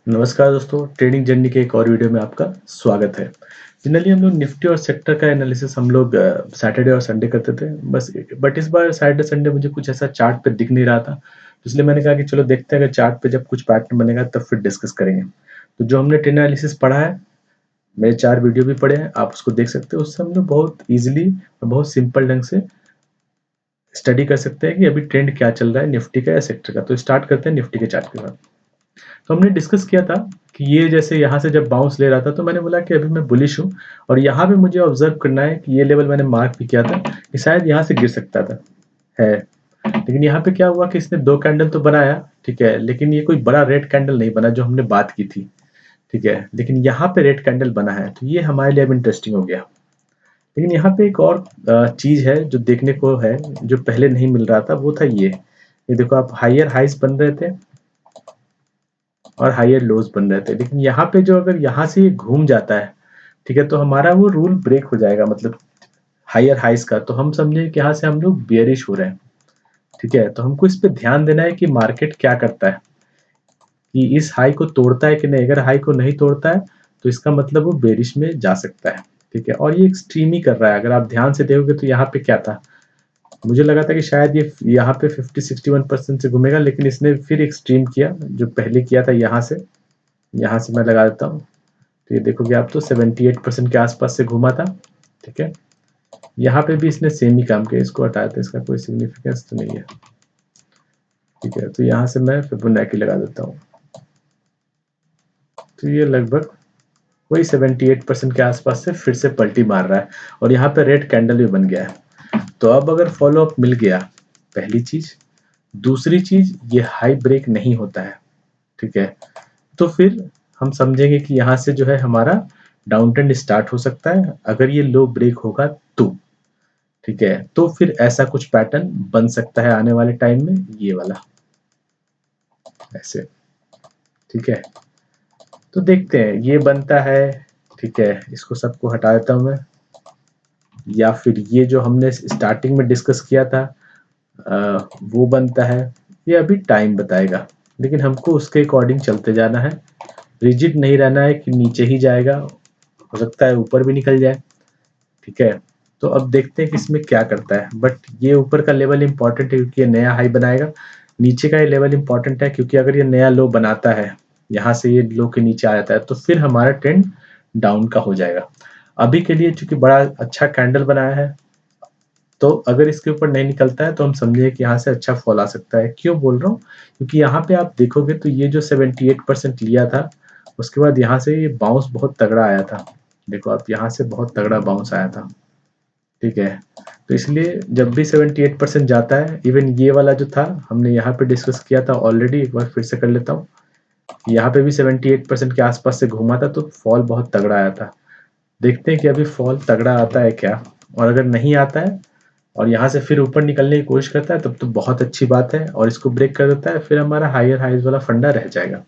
नमस्कार दोस्तों, trading journey के एक और वीडियो में आपका स्वागत है। जनरली हम लोग निफ्टी और सेक्टर का एनालिसिस हम लोग सैटरडे और संडे करते थे बस। बट इस बार सैटरडे संडे मुझे कुछ ऐसा चार्ट पे दिख नहीं रहा था, तो इसलिए मैंने कहा कि चलो देखते हैं, अगर चार्ट पे जब कुछ पैटर्न बनेगा तब फिर डिस्कस करेंगे। तो जो हमने ट्रेंड एनालिसिस पढ़ा है, मेरे 4 वीडियो भी पढ़े हैं, आप उसको देख सकते हो। उससे हम लोग बहुत ईजिली और बहुत सिंपल ढंग से स्टडी कर सकते हैं कि अभी ट्रेंड क्या चल रहा है निफ्टी का या सेक्टर का। तो स्टार्ट करते हैं निफ्टी के चार्ट के साथ। तो हमने डिस्कस किया था कि ये जैसे यहाँ से जब बाउंस ले रहा था, तो मैंने बोला कि अभी मैं बुलिश हूँ और यहाँ पे मुझे ऑब्जर्व करना है कि ये लेवल मैंने मार्क भी किया था कि शायद यहाँ से गिर सकता था है। लेकिन यहाँ पे क्या हुआ कि इसने 2 कैंडल तो बनाया, ठीक है, लेकिन ये कोई बड़ा रेड कैंडल नहीं बना जो हमने बात की थी, ठीक है। लेकिन यहाँ पे रेड कैंडल बना है, तो ये हमारे लिए अब इंटरेस्टिंग हो गया। लेकिन यहाँ पे एक और चीज है जो देखने को है, जो पहले नहीं मिल रहा था, वो था ये देखो, आप हायर हाइस बन रहे थे और हायर लोज बन रहे थे। लेकिन यहाँ पे जो अगर यहाँ से ये घूम जाता है, ठीक है, तो हमारा वो रूल ब्रेक हो जाएगा, मतलब हायर हाइस का। तो हम समझे कि यहाँ से हम लोग बियरिश हो रहे हैं, ठीक है। तो हमको इस पे ध्यान देना है कि मार्केट क्या करता है, कि इस हाई को तोड़ता है कि नहीं। अगर हाई को नहीं तोड़ता है तो इसका मतलब वो बेरिश में जा सकता है, ठीक है। और ये एक्सट्रीम ही कर रहा है। अगर आप ध्यान से देखोगे तो यहाँ पे क्या था, मुझे लगा था कि शायद ये यहाँ पे 50-61% से घूमेगा, लेकिन इसने फिर एक्सट्रीम किया जो पहले किया था। यहाँ से मैं लगा देता हूँ, तो ये देखोगे आप, तो 78% के आसपास से घूमा था, ठीक है। यहाँ पे भी इसने सेम ही काम किया, इसको हटाया था, इसका कोई सिग्निफिकेंस तो नहीं है, ठीक है। तो यहाँ से मैं फिबोनाची लगा देता हूँ, तो ये लगभग वही 78% के आसपास से फिर से पलटी मार रहा है और यहाँ पे रेड कैंडल भी बन गया है। तो अब अगर फॉलो अप मिल गया, पहली चीज। दूसरी चीज, ये हाई ब्रेक नहीं होता है, ठीक है, तो फिर हम समझेंगे कि यहाँ से जो है हमारा डाउन ट्रेंड स्टार्ट हो सकता है। अगर ये लो ब्रेक होगा तो, ठीक है, तो फिर ऐसा कुछ पैटर्न बन सकता है आने वाले टाइम में, ये वाला ऐसे, ठीक है। तो देखते हैं ये बनता है, ठीक है। इसको सबको हटा देता हूं मैं। या फिर ये जो हमने स्टार्टिंग में डिस्कस किया था, वो बनता है। ये अभी टाइम बताएगा, लेकिन हमको उसके अकॉर्डिंग चलते जाना है। रिजिड नहीं रहना है कि नीचे ही जाएगा, हो सकता है ऊपर भी निकल जाए, ठीक है। तो अब देखते हैं कि इसमें क्या करता है। बट ये ऊपर का लेवल इंपॉर्टेंट है क्योंकि ये नया हाई बनाएगा। नीचे का ये लेवल इंपॉर्टेंट है क्योंकि अगर ये नया लो बनाता है, यहाँ से ये लो के नीचे आ जाता है, तो फिर हमारा ट्रेंड डाउन का हो जाएगा। अभी के लिए चूंकि बड़ा अच्छा कैंडल बनाया है, तो अगर इसके ऊपर नहीं निकलता है तो हम समझे कि यहाँ से अच्छा फॉल आ सकता है। क्यों बोल रहा हूँ, क्योंकि यहाँ पे आप देखोगे तो ये जो 78% लिया था, उसके बाद यहाँ से ये बाउंस बहुत तगड़ा आया था। देखो आप, यहाँ से बहुत तगड़ा बाउंस आया था, ठीक है। तो इसलिए जब भी 78% जाता है, इवन ये वाला जो था हमने यहाँ पे डिस्कस किया था ऑलरेडी, एक बार फिर से कर लेता हूँ। यहाँ पे भी 78% के आसपास से घूमा था, तो फॉल बहुत तगड़ा आया था। देखते हैं कि अभी फॉल तगड़ा आता है क्या। और अगर नहीं आता है और यहाँ से फिर ऊपर निकलने की कोशिश करता है, तब तो बहुत अच्छी बात है, और इसको ब्रेक कर देता है, फिर हमारा हायर हाइज वाला फंडा रह जाएगा,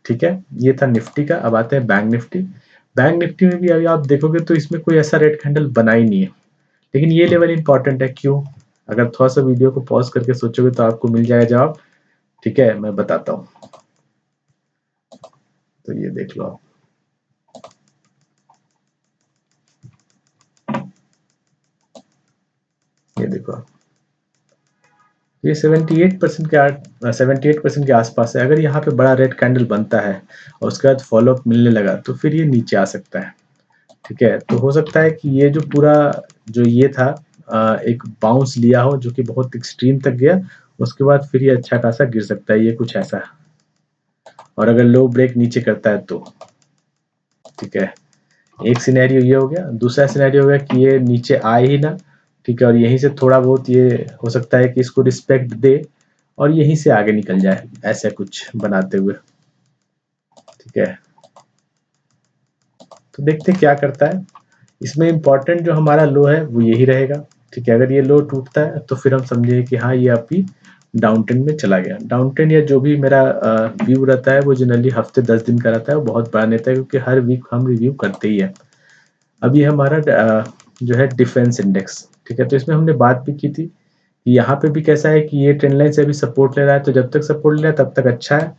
ठीक है। ये था निफ्टी का। अब आते हैं बैंक निफ्टी। बैंक निफ्टी में भी अभी आप देखोगे तो इसमें कोई ऐसा रेड कैंडल बना ही नहीं है, लेकिन ये लेवल इंपॉर्टेंट है। क्यों? अगर थोड़ा सा वीडियो को पॉज करके सोचोगे तो आपको मिल जाएगा जवाब, ठीक है। मैं बताता हूँ, तो ये देख लो आप। ये देखो आप, ये 78% के आसपास है। अगर यहाँ पे बड़ा रेड कैंडल बनता है और उसके बाद फॉलोअप मिलने लगा, तो फिर ये नीचे आ सकता है, ठीक है। तो हो सकता है कि ये जो पूरा जो ये था, एक बाउंस लिया हो जो कि बहुत एक्सट्रीम तक गया, उसके बाद फिर ये अच्छा खासा गिर सकता है, ये कुछ ऐसा। और अगर लो ब्रेक नीचे करता है तो, ठीक है। एक सिनेरियो ये हो गया। दूसरा सिनेरियो हो गया कि ये नीचे आए ही ना, ठीक है, और यहीं से थोड़ा बहुत ये हो सकता है कि इसको रिस्पेक्ट दे और यहीं से आगे निकल जाए, ऐसा कुछ बनाते हुए, ठीक है। तो देखते क्या करता है। इसमें इंपॉर्टेंट जो हमारा लो है वो यही रहेगा, ठीक है। अगर ये लो टूटता है तो फिर हम समझेंगे कि हाँ, ये अभी डाउन ट्रेंड में चला गया। डाउन ट्रेंड या जो भी मेरा व्यू रहता है, वो जनरली हफ्ते 10 दिन का रहता है, वो बहुत बड़ा नहीं रहता है क्योंकि हर वीक हम रिव्यू करते ही है। अब ये हमारा जो है डिफेंस इंडेक्स, ठीक है। तो इसमें हमने बात भी की थी कि यहाँ पे भी कैसा है कि ये ट्रेंड लाइन से अभी सपोर्ट ले रहा है, तो जब तक सपोर्ट ले रहा है तब तक अच्छा है।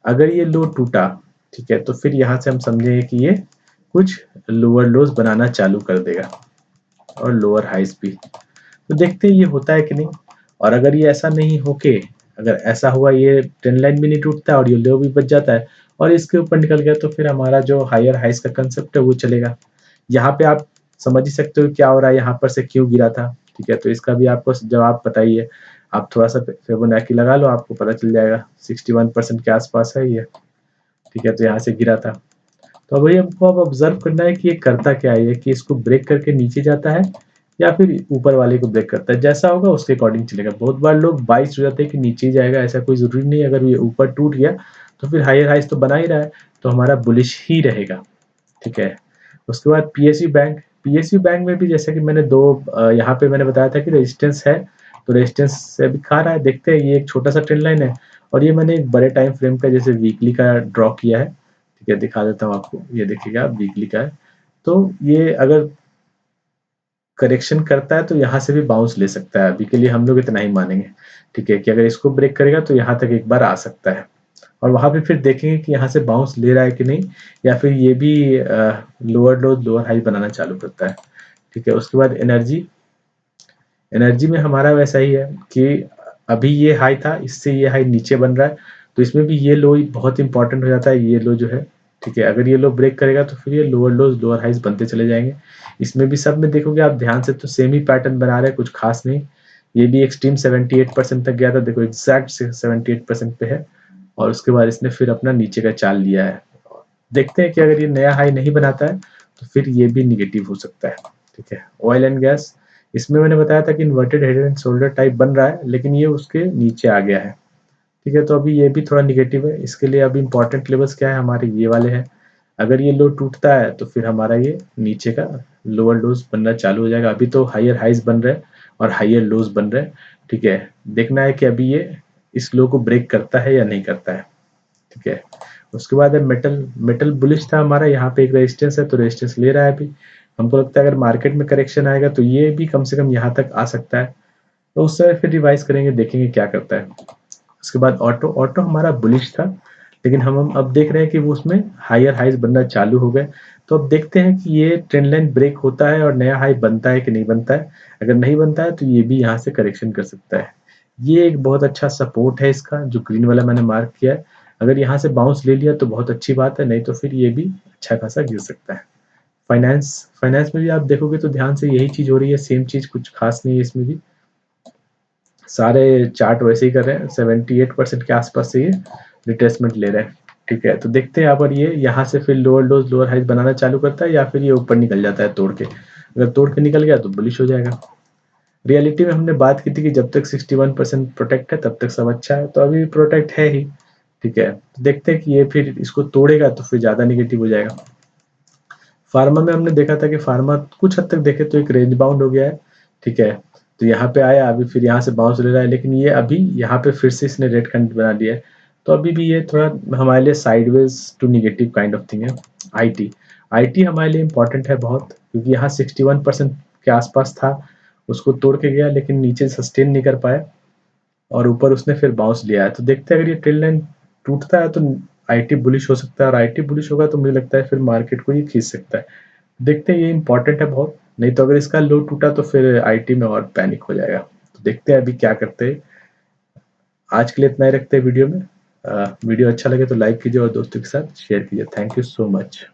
अगर ये लो टूटा, ठीक है, तो फिर यहाँ से हम समझेंगे कि ये कुछ लोअर लोज बनाना चालू कर देगा और लोअर हाइज भी। तो देखते हैं ये होता है कि नहीं। और अगर ये ऐसा नहीं होके, अगर ऐसा हुआ ये ट्रेंड लाइन भी नहीं टूटता है और ये लो भी बच जाता है और इसके ऊपर निकल गया, तो फिर हमारा जो हायर हाइज का कंसेप्ट है वो चलेगा। यहाँ पे आप समझ ही सकते हो क्या हो रहा है, यहाँ पर से क्यों गिरा था। ठीक है, तो इसका भी आपको जवाब बताइए। आप थोड़ा सा फिबोनाची लगा लो, आपको पता चल जाएगा। 61% के आसपास है ये। ठीक है, तो यहाँ से गिरा था। तो वही हमको अब ऑब्जर्व करना है कि ये करता क्या है, कि इसको ब्रेक करके नीचे जाता है या फिर ऊपर वाले को ब्रेक करता है। जैसा होगा उसके अकॉर्डिंग चलेगा। बहुत बार लोग बाइस हो जाते हैं कि नीचे ही जाएगा, ऐसा कोई जरूरी नहीं। अगर ये ऊपर टूट गया तो फिर हायर हाइज तो बना ही रहा है, तो हमारा बुलिश ही रहेगा। ठीक है, उसके बाद पीएसयू बैंक में भी जैसे कि मैंने दो यहाँ पे मैंने बताया था कि रेजिस्टेंस है, तो रेजिस्टेंस से भी खा रहा है। देखते हैं, ये एक छोटा सा ट्रेंड लाइन है और ये मैंने एक बड़े टाइम फ्रेम का जैसे वीकली का ड्रॉ किया है। ठीक है, दिखा देता हूँ आपको, ये देखिएगा वीकली का है। तो ये अगर करेक्शन करता है तो यहाँ से भी बाउंस ले सकता है। अभी के लिए हम लोग इतना ही मानेंगे। ठीक है, कि अगर इसको ब्रेक करेगा तो यहाँ तक एक बार आ सकता है और वहां पे फिर देखेंगे कि यहाँ से बाउंस ले रहा है कि नहीं, या फिर ये भी लोअर लो लोअर हाई बनाना चालू करता है। ठीक है, उसके बाद एनर्जी एनर्जी में हमारा वैसा ही है कि अभी ये हाई था, इससे ये हाई नीचे बन रहा है, तो इसमें भी ये लो बहुत इंपॉर्टेंट हो जाता है, ये लो जो है। ठीक है, अगर ये लो ब्रेक करेगा तो फिर ये लोअर लोज लोअर हाइज बनते चले जाएंगे। इसमें भी सब में देखोगे आप ध्यान से तो सेम ही पैटर्न बना रहे हैं, कुछ खास नहीं। ये भी एक्सट्रीम 78% तक गया था, देखो एग्जैक्ट 78% पे है। और उसके बाद इसने फिर अपना नीचे का चाल लिया है। देखते हैं कि अगर ये नया हाई नहीं बनाता है तो फिर ये भी निगेटिव हो सकता है। ठीक है, ऑयल एंड गैस, इसमें मैंने बताया था कि inverted head and shoulder type बन रहा है, लेकिन ये उसके नीचे आ गया है। ठीक है, तो अभी ये भी थोड़ा निगेटिव है। इसके लिए अभी इंपॉर्टेंट लेवल्स क्या है हमारे, ये वाले हैं। अगर ये लो टूटता है तो फिर हमारा ये नीचे का लोअर लोज बनना चालू हो जाएगा। अभी तो हायर हाइज बन रहे हैं और हायर लोज बन रहे हैं। ठीक है, देखना है कि अभी ये इस लो को ब्रेक करता है या नहीं करता है। ठीक है, उसके बाद है मेटल। मेटल बुलिश था हमारा, यहाँ पे एक रेजिस्टेंस है तो रेजिस्टेंस ले रहा है अभी। हमको लगता है अगर मार्केट में करेक्शन आएगा तो ये भी कम से कम यहाँ तक आ सकता है, तो उस समय फिर रिवाइज करेंगे, देखेंगे क्या करता है। उसके बाद ऑटो ऑटो हमारा बुलिश था, लेकिन हम अब देख रहे हैं कि वो उसमें हायर हाइज बनना चालू हो गए। तो अब देखते हैं कि ये ट्रेंड लाइन ब्रेक होता है और नया हाई बनता है कि नहीं बनता है। अगर नहीं बनता है तो ये भी यहाँ से करेक्शन कर सकता है। ये एक बहुत अच्छा सपोर्ट है इसका, जो ग्रीन वाला मैंने मार्क किया है। अगर यहाँ से बाउंस ले लिया तो बहुत अच्छी बात है, नहीं तो फिर ये भी अच्छा खासा गिर सकता है। फाइनेंस फाइनेंस में भी आप देखोगे तो ध्यान से यही चीज हो रही है, सेम चीज, कुछ खास नहीं है इसमें भी। सारे चार्ट वैसे ही कर रहे हैं, 78% के आसपास से ये रिट्रेसमेंट ले रहे हैं। ठीक है, तो देखते हैं यहाँ पर ये यहाँ से फिर लोअर लोज लोअर हाइज बनाना चालू करता है या फिर ये ऊपर निकल जाता है तोड़ के। अगर तोड़ के निकल गया तो बुलिश हो जाएगा। रियलिटी में हमने बात की थी कि जब तक 61% प्रोटेक्ट है तब तक सब अच्छा है, तो अभी प्रोटेक्ट है ही। ठीक है, तो देखते हैं कि ये फिर इसको तोड़ेगा तो फिर ज्यादा निगेटिव हो जाएगा। फार्मा में हमने देखा था कि फार्मा कुछ हद तक देखे तो एक रेंज बाउंड हो गया है। ठीक है, तो यहाँ पे आया, अभी फिर यहाँ से बाउंस ले रहा है, लेकिन ये अभी यहाँ पे फिर से इसने रेड कैंडल बना दिया है। तो अभी भी ये थोड़ा हमारे लिए sideways to negative kind of thing है। आईटी आईटी हमारे लिए इंपॉर्टेंट है बहुत, क्योंकि यहाँ 61% के आसपास था, उसको तोड़ के गया लेकिन नीचे सस्टेन नहीं कर पाया और ऊपर उसने फिर बाउंस लिया है। तो देखते हैं अगर ये ट्रेंड लाइन टूटता है तो आईटी बुलिश हो सकता है, और आईटी बुलिश होगा तो मुझे लगता है फिर मार्केट को ये खींच सकता है। देखते हैं, ये इंपॉर्टेंट है बहुत। नहीं तो अगर इसका लो टूटा तो फिर आईटी में और पैनिक हो जाएगा। तो देखते हैं अभी क्या करते हैं। आज के लिए इतना ही रखते हैं वीडियो में। वीडियो अच्छा लगे तो लाइक कीजिए और दोस्तों के साथ शेयर कीजिए। Thank you so much.